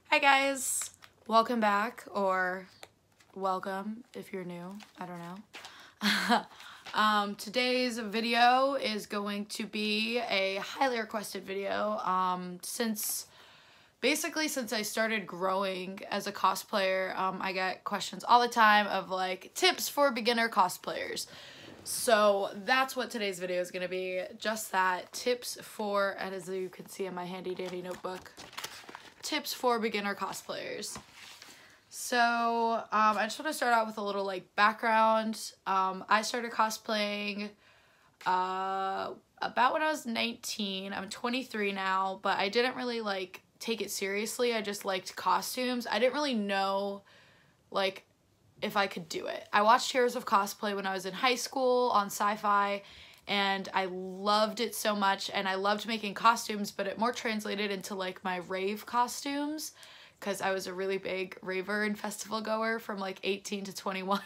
Hi guys, welcome back, or welcome if you're new, I don't know. Today's video is going to be a highly requested video. Since I started growing as a cosplayer, I get questions all the time of like tips for beginner cosplayers. So that's what today's video is going to be, just that, tips for, and as you can see in my handy dandy notebook, tips for beginner cosplayers. So I just want to start out with a little like background. I started cosplaying about when I was 19. I'm 23 now, but I didn't really like take it seriously. I just liked costumes. I didn't really know like if I could do it. I watched Heroes of Cosplay when I was in high school on Sci-Fi, and I loved it so much, and I loved making costumes, but it more translated into like my rave costumes because I was a really big raver and festival goer from like 18 to 21.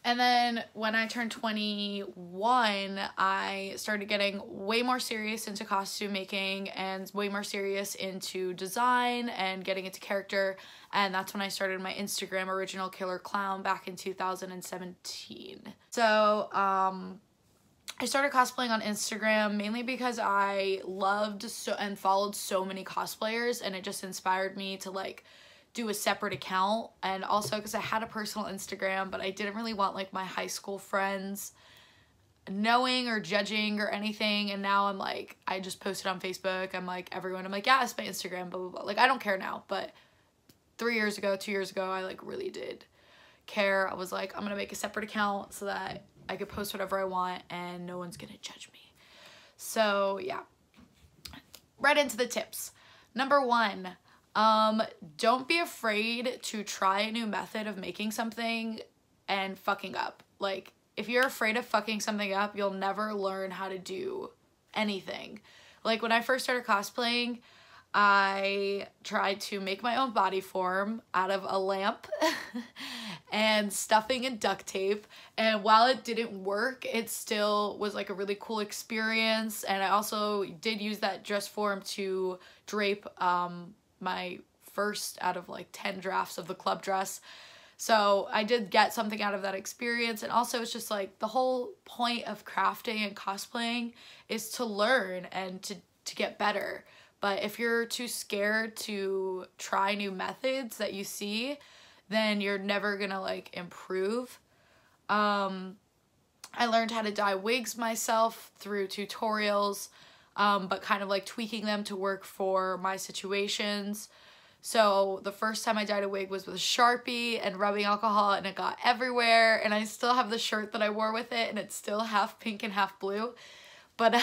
And then when I turned 21, I started getting way more serious into costume making and way more serious into design and getting into character. And that's when I started my Instagram, Original Killer Clown, back in 2017. So I started cosplaying on Instagram mainly because I loved and followed so many cosplayers, and it just inspired me to like do a separate account, and also because I had a personal Instagram, but I didn't really want like my high school friends knowing or judging or anything. And now I'm like, I just posted on Facebook, I'm like, everyone, I'm like, yeah, it's my Instagram, blah, blah, blah. Like, I don't care now, but 2 years ago, I like really did care. I was like, I'm gonna make a separate account so that I could post whatever I want and no one's gonna judge me. So yeah, right into the tips. Number 1, don't be afraid to try a new method of making something and fucking up. Like, if you're afraid of fucking something up, you'll never learn how to do anything. Like, when I first started cosplaying, I tried to make my own body form out of a lamp and stuffing and duct tape, and while it didn't work, it still was like a really cool experience. And I also did use that dress form to drape my first out of like 10 drafts of the club dress. So I did get something out of that experience. And also it's just like the whole point of crafting and cosplaying is to learn and to get better. But if you're too scared to try new methods that you see, then you're never gonna like improve. I learned how to dye wigs myself through tutorials, but kind of like tweaking them to work for my situations. So the first time I dyed a wig was with a Sharpie and rubbing alcohol, and it got everywhere, and I still have the shirt that I wore with it, and it's still half pink and half blue. But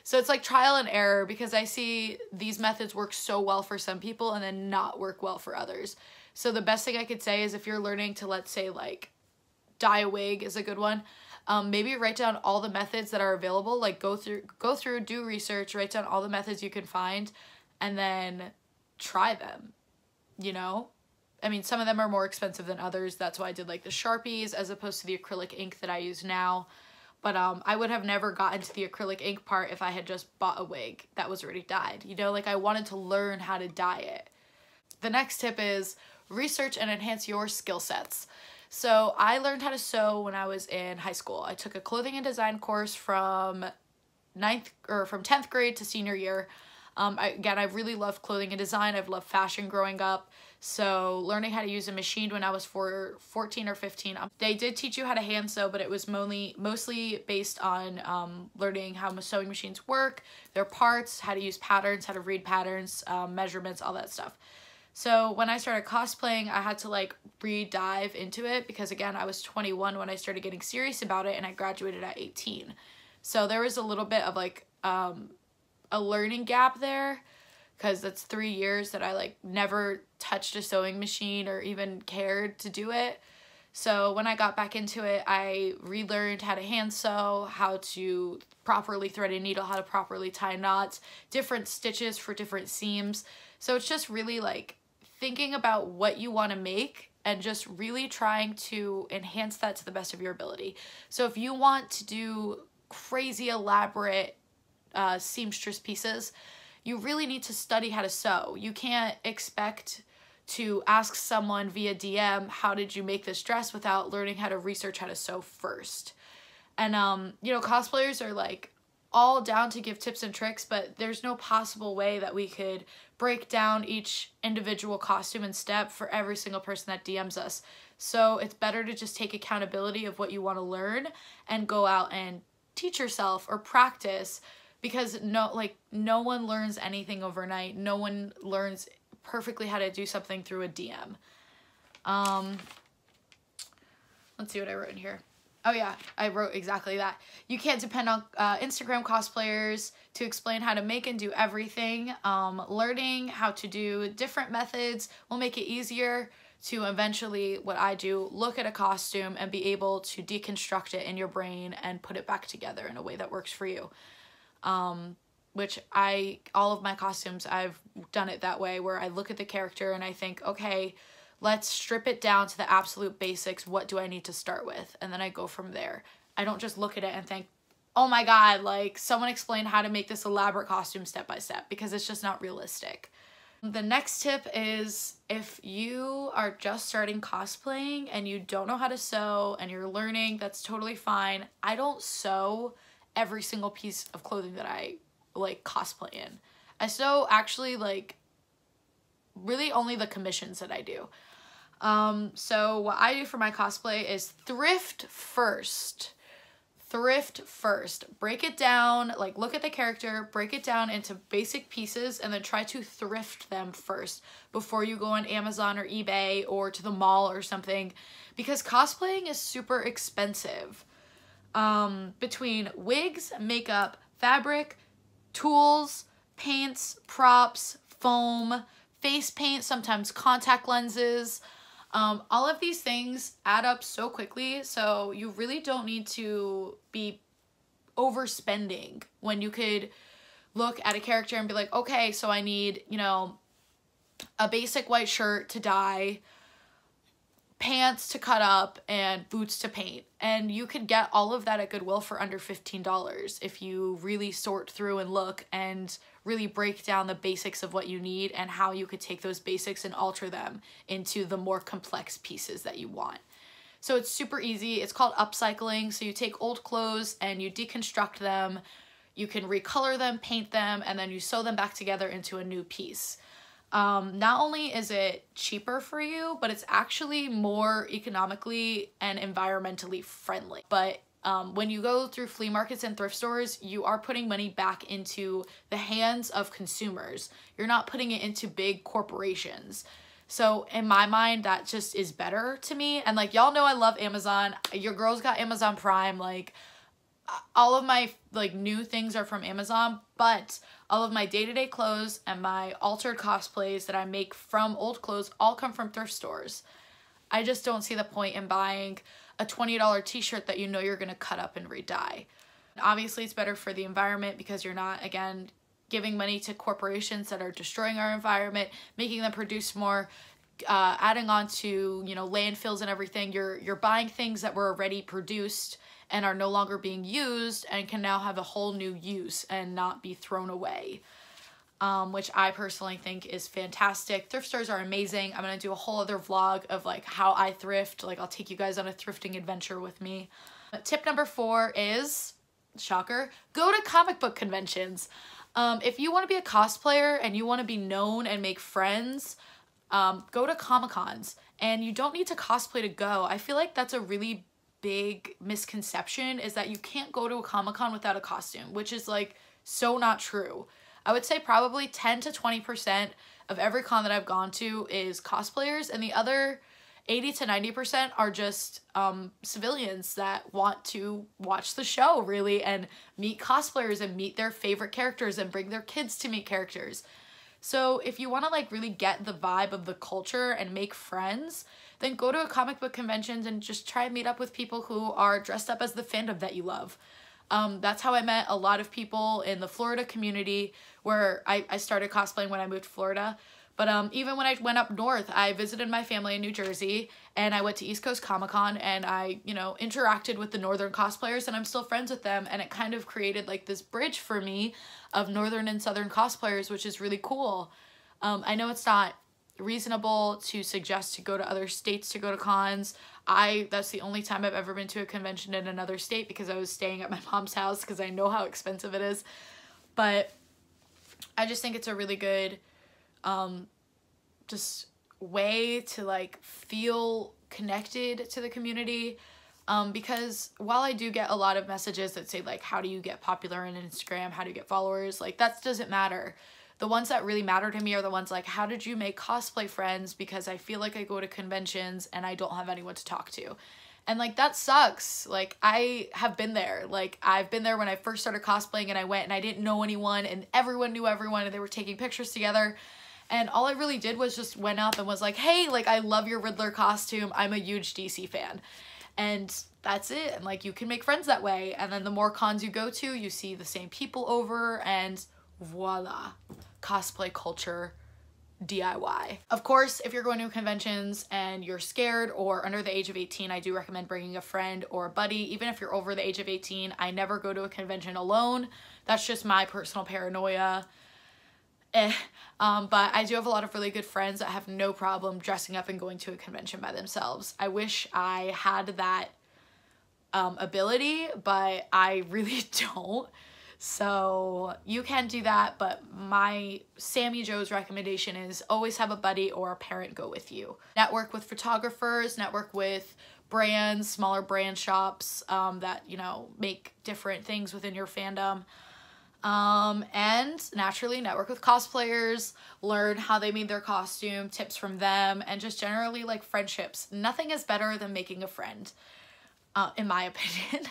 so it's like trial and error, because I see these methods work so well for some people and then not work well for others. So the best thing I could say is, if you're learning to, let's say, like dye a wig is a good one. Maybe write down all the methods that are available, like go through, do research, write down all the methods you can find, and then try them, you know? I mean, some of them are more expensive than others. That's why I did like the Sharpies as opposed to the acrylic ink that I use now. But I would have never gotten to the acrylic ink part if I had just bought a wig that was already dyed. You know, like I wanted to learn how to dye it. The next tip is research and enhance your skill sets. So I learned how to sew when I was in high school. I took a clothing and design course from 10th grade to senior year. Again, I really loved clothing and design. I've loved fashion growing up. So learning how to use a machine when I was 14 or 15. They did teach you how to hand sew, but it was mostly based on learning how sewing machines work, their parts, how to use patterns, how to read patterns, measurements, all that stuff. So when I started cosplaying, I had to like re-dive into it, because again, I was 21 when I started getting serious about it, and I graduated at 18. So there was a little bit of like a learning gap there, because that's 3 years that I like never touched a sewing machine or even cared to do it. So when I got back into it, I relearned how to hand sew, how to properly thread a needle, how to properly tie knots, different stitches for different seams. So it's just really like thinking about what you want to make and just really trying to enhance that to the best of your ability. So if you want to do crazy elaborate seamstress pieces, you really need to study how to sew. You can't expect to ask someone via DM, how did you make this dress, without learning how to research how to sew first. And, you know, cosplayers are like all down to give tips and tricks, but there's no possible way that we could break down each individual costume and step for every single person that DMs us. So it's better to just take accountability of what you want to learn and go out and teach yourself or practice, because no one learns anything overnight. No one learns perfectly how to do something through a DM. Let's see what I wrote in here. Oh yeah, I wrote exactly that. You can't depend on Instagram cosplayers to explain how to make and do everything. Learning how to do different methods will make it easier to eventually, what I do, look at a costume and be able to deconstruct it in your brain and put it back together in a way that works for you. Which all of my costumes, I've done it that way, where I look at the character and I think, okay, let's strip it down to the absolute basics. What do I need to start with? And then I go from there. I don't just look at it and think, oh my God, like someone explain how to make this elaborate costume step by step, because it's just not realistic. The next tip is, if you are just starting cosplaying and you don't know how to sew and you're learning, that's totally fine. I don't sew every single piece of clothing that I like cosplay in. I sew actually like really only the commissions that I do. So what I do for my cosplay is thrift first. Thrift first. Break it down, like look at the character, break it down into basic pieces, and then try to thrift them first before you go on Amazon or eBay or to the mall or something, because cosplaying is super expensive. Between wigs, makeup, fabric, tools, paints, props, foam, face paint, sometimes contact lenses. All of these things add up so quickly, so you really don't need to be overspending when you could look at a character and be like, okay, so I need, you know, a basic white shirt to dye, pants to cut up, and boots to paint. And you could get all of that at Goodwill for under $15 if you really sort through and look and really break down the basics of what you need and how you could take those basics and alter them into the more complex pieces that you want. So it's super easy. It's called upcycling. So you take old clothes and you deconstruct them, you can recolor them, paint them, and then you sew them back together into a new piece. Not only is it cheaper for you, but it's actually more economically and environmentally friendly. But when you go through flea markets and thrift stores, you are putting money back into the hands of consumers. You're not putting it into big corporations. So in my mind, that just is better to me. And like, y'all know I love Amazon. Your girl's got Amazon Prime. Like, all of my like new things are from Amazon, but all of my day-to-day clothes and my altered cosplays that I make from old clothes all come from thrift stores. I just don't see the point in buying a $20 t-shirt that you know you're gonna cut up and re-dye. Obviously it's better for the environment because you're not, again, giving money to corporations that are destroying our environment, making them produce more, adding on to, you know, landfills and everything. You're buying things that were already produced and are no longer being used and can now have a whole new use and not be thrown away, which I personally think is fantastic. Thrift stores are amazing. I'm gonna do a whole other vlog of like how I thrift. Like, I'll take you guys on a thrifting adventure with me. Tip number 4 is, shocker, go to comic book conventions. If you want to be a cosplayer and you want to be known and make friends, go to Comic-Cons. And you don't need to cosplay to go. I feel like that's a really big misconception, is that you can't go to a Comic-Con without a costume, which is like so not true. I would say probably 10 to 20% of every con that I've gone to is cosplayers, and the other 80 to 90% are just civilians that want to watch the show really and meet cosplayers and meet their favorite characters and bring their kids to meet characters. So if you want to like really get the vibe of the culture and make friends, then go to a comic book conventions and just try and meet up with people who are dressed up as the fandom that you love. That's how I met a lot of people in the Florida community, where I started cosplaying when I moved to Florida. But even when I went up north, I visited my family in New Jersey, and I went to East Coast Comic-Con, and I, you know, interacted with the northern cosplayers, and I'm still friends with them, and it kind of created like this bridge for me of northern and southern cosplayers, which is really cool. I know it's not reasonable to suggest to go to other states to go to cons. That's the only time I've ever been to a convention in another state, because I was staying at my mom's house because I know how expensive it is. But I just think it's a really good just way to like feel connected to the community, because while I do get a lot of messages that say like, how do you get popular on Instagram, how do you get followers, like that doesn't matter. The ones that really matter to me are the ones like, how did you make cosplay friends? Because I feel like I go to conventions and I don't have anyone to talk to. And like, that sucks. Like, I have been there. Like, I've been there when I first started cosplaying, and I went and I didn't know anyone, and everyone knew everyone, and they were taking pictures together. And all I really did was just went up and was like, hey, like, I love your Riddler costume. I'm a huge DC fan. And that's it. And like, you can make friends that way. And then the more cons you go to, you see the same people over, and voila, cosplay culture DIY. Of course, if you're going to conventions and you're scared or under the age of 18, I do recommend bringing a friend or a buddy. Even if you're over the age of 18, I never go to a convention alone. That's just my personal paranoia. But I do have a lot of really good friends that have no problem dressing up and going to a convention by themselves. I wish I had that ability, but I really don't. So you can do that, but my Sammy Joe's recommendation is always have a buddy or a parent go with you. Network with photographers, network with brands, smaller brand shops that, you know, make different things within your fandom. And naturally network with cosplayers, learn how they made their costume, tips from them, and just generally like friendships. Nothing is better than making a friend, in my opinion.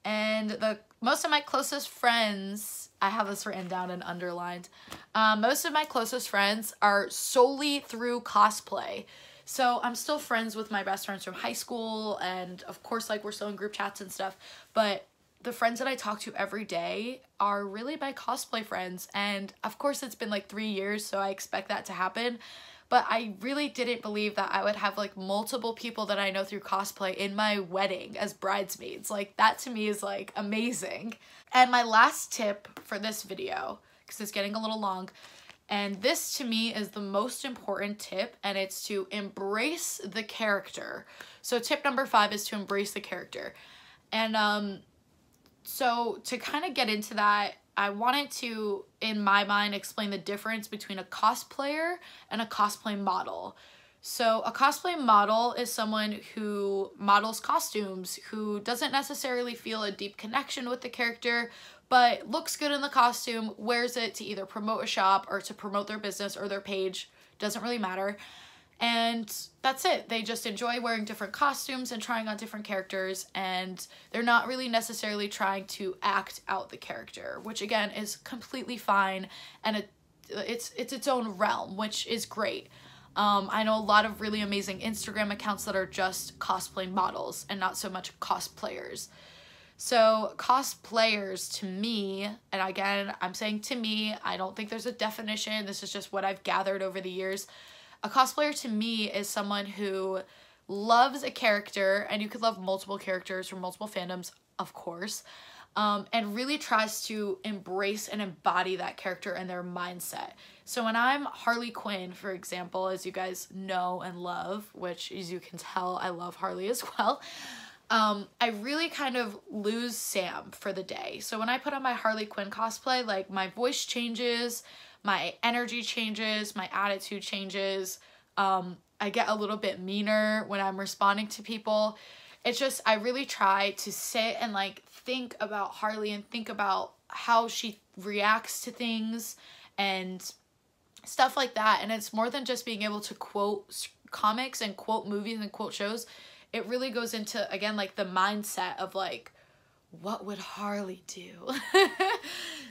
And most of my closest friends, I have this written down and underlined, most of my closest friends are solely through cosplay. So I'm still friends with my best friends from high school, and of course, like, we're still in group chats and stuff, but the friends that I talk to every day are really my cosplay friends. And of course, it's been like 3 years, so I expect that to happen. But I really didn't believe that I would have like multiple people that I know through cosplay in my wedding as bridesmaids. Like, that to me is like amazing. And my last tip for this video, because it's getting a little long, and this to me is the most important tip, and it's to embrace the character. So tip number 5 is to embrace the character. And so to kind of get into that, I wanted to, in my mind, explain the difference between a cosplayer and a cosplay model. So a cosplay model is someone who models costumes, who doesn't necessarily feel a deep connection with the character, but looks good in the costume, wears it to either promote a shop or to promote their business or their page, doesn't really matter. And that's it. They just enjoy wearing different costumes and trying on different characters, and they're not really necessarily trying to act out the character, which again is completely fine, and it's its own realm, which is great. I know a lot of really amazing Instagram accounts that are just cosplay models and not so much cosplayers. So cosplayers, to me, and again, I'm saying to me, I don't think there's a definition, this is just what I've gathered over the years. A cosplayer to me is someone who loves a character, and you could love multiple characters from multiple fandoms, of course, and really tries to embrace and embody that character and their mindset. So when I'm Harley Quinn, for example, as you guys know and love, which as you can tell, I love Harley as well, I really kind of lose Sam for the day. So when I put on my Harley Quinn cosplay, like, my voice changes, my energy changes, my attitude changes. I get a little bit meaner when I'm responding to people. It's just, I really try to sit and like think about Harley and think about how she reacts to things and stuff like that. And it's more than just being able to quote comics and quote movies and quote shows. It really goes into, again, like the mindset of like, what would Harley do?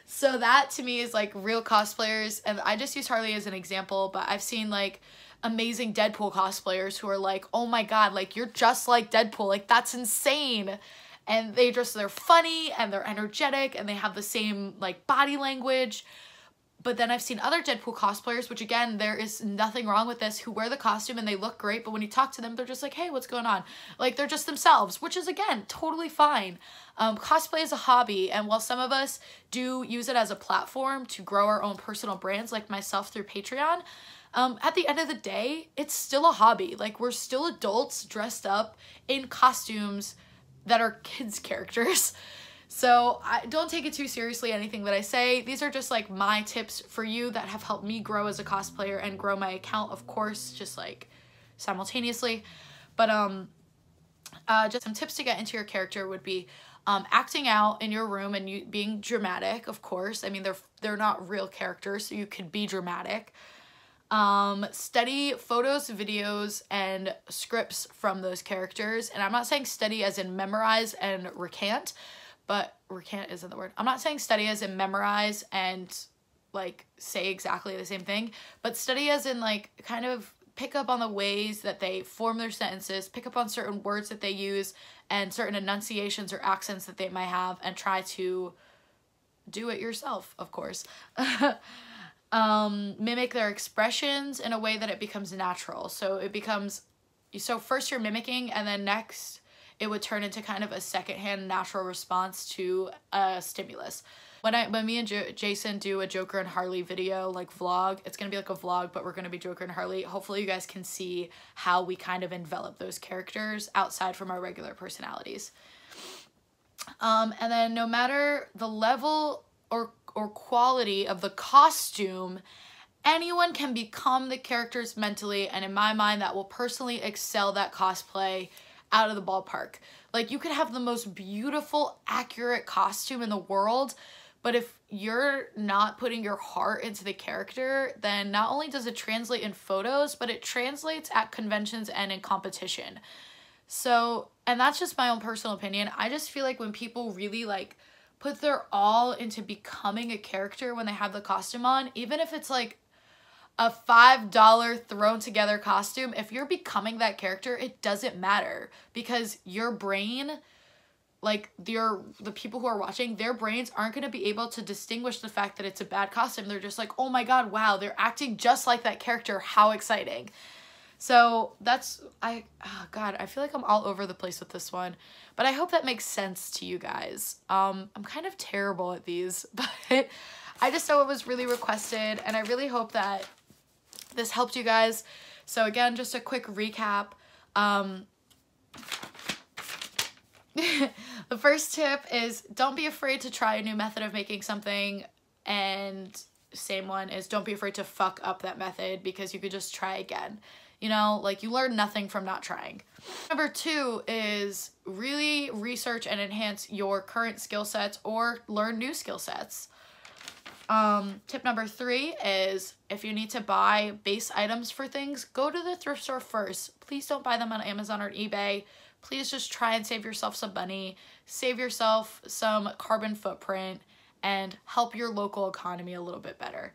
So that to me is like real cosplayers, and I just use Harley as an example, but I've seen like amazing Deadpool cosplayers who are like, oh my god, like, you're just like Deadpool, like, that's insane. And they're funny and they're energetic and they have the same like body language, But then I've seen other Deadpool cosplayers, which again, there is nothing wrong with this, who wear the costume and they look great, but when you talk to them, they're just like, hey, what's going on? Like, they're just themselves, which is, again, totally fine. Cosplay is a hobby, and while some of us do use it as a platform to grow our own personal brands, like myself through Patreon, at the end of the day, it's still a hobby. Like, we're still adults dressed up in costumes that are kids' characters. So I don't take it too seriously, anything that I say. These are just like my tips for you that have helped me grow as a cosplayer and grow my account, of course, just like simultaneously. But just some tips to get into your character would be acting out in your room and you being dramatic, of course. I mean, they're not real characters, so you could be dramatic. Study photos, videos, and scripts from those characters. And I'm not saying study as in memorize and recant, but recant isn't the word. I'm not saying study as in memorize and like say exactly the same thing, but study as in like kind of pick up on the ways that they form their sentences, pick up on certain words that they use and certain enunciations or accents that they might have, and try to do it yourself, of course. Mimic their expressions in a way that it becomes natural. So first you're mimicking, and then next it would turn into kind of a secondhand natural response to a stimulus. When me and Jason do a Joker and Harley video, like vlog, it's gonna be like a vlog, but we're gonna be Joker and Harley. Hopefully you guys can see how we kind of envelop those characters outside from our regular personalities. And then no matter the level or quality of the costume, anyone can become the characters mentally, and in my mind that will personally excel that cosplay out of the ballpark. Like, you could have the most beautiful, accurate costume in the world, but if you're not putting your heart into the character, then not only does it translate in photos, but it translates at conventions and in competition. So, and that's just my own personal opinion. I just feel like when people really like put their all into becoming a character when they have the costume on, even if it's like a $5 thrown together costume, if you're becoming that character, it doesn't matter, because your brain, like the people who are watching, their brains aren't going to be able to distinguish the fact that it's a bad costume. They're just like, oh my god, wow, they're acting just like that character, how exciting. So that's, God, I feel like I'm all over the place with this one, but I hope that makes sense to you guys. I'm kind of terrible at these, but I just know it was really requested, and I really hope that this helped you guys. So again, just a quick recap. The first tip is don't be afraid to try a new method of making something, and same one is don't be afraid to fuck up that method, because you could just try again. You know, like, you learn nothing from not trying. Number 2 is really research and enhance your current skill sets or learn new skill sets. Tip number 3 is if you need to buy base items for things, go to the thrift store first. Please don't buy them on Amazon or eBay. Please just try and save yourself some money, save yourself some carbon footprint, and help your local economy a little bit better.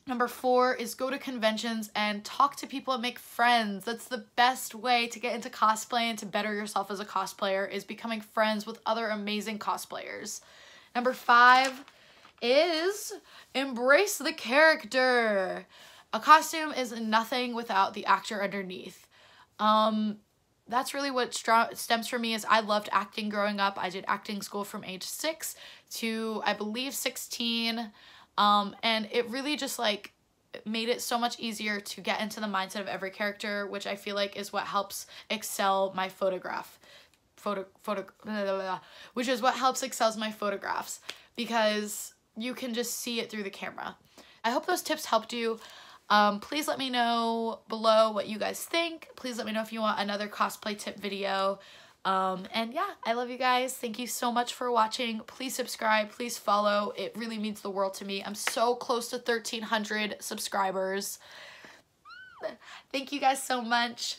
Number 4 is go to conventions and talk to people and make friends. That's the best way to get into cosplay and to better yourself as a cosplayer, is becoming friends with other amazing cosplayers. Number 5 is embrace the character. A costume is nothing without the actor underneath. That's really what stems from me, is I loved acting growing up. I did acting school from age 6 to, I believe, 16. And it really just like made it so much easier to get into the mindset of every character, which I feel like is what helps excel my which is what helps excels my photographs, because you can just see it through the camera. I hope those tips helped you. Please let me know below what you guys think. Please let me know if you want another cosplay tip video. And yeah, I love you guys. Thank you so much for watching. Please subscribe, please follow. It really means the world to me. I'm so close to 1,300 subscribers. Thank you guys so much.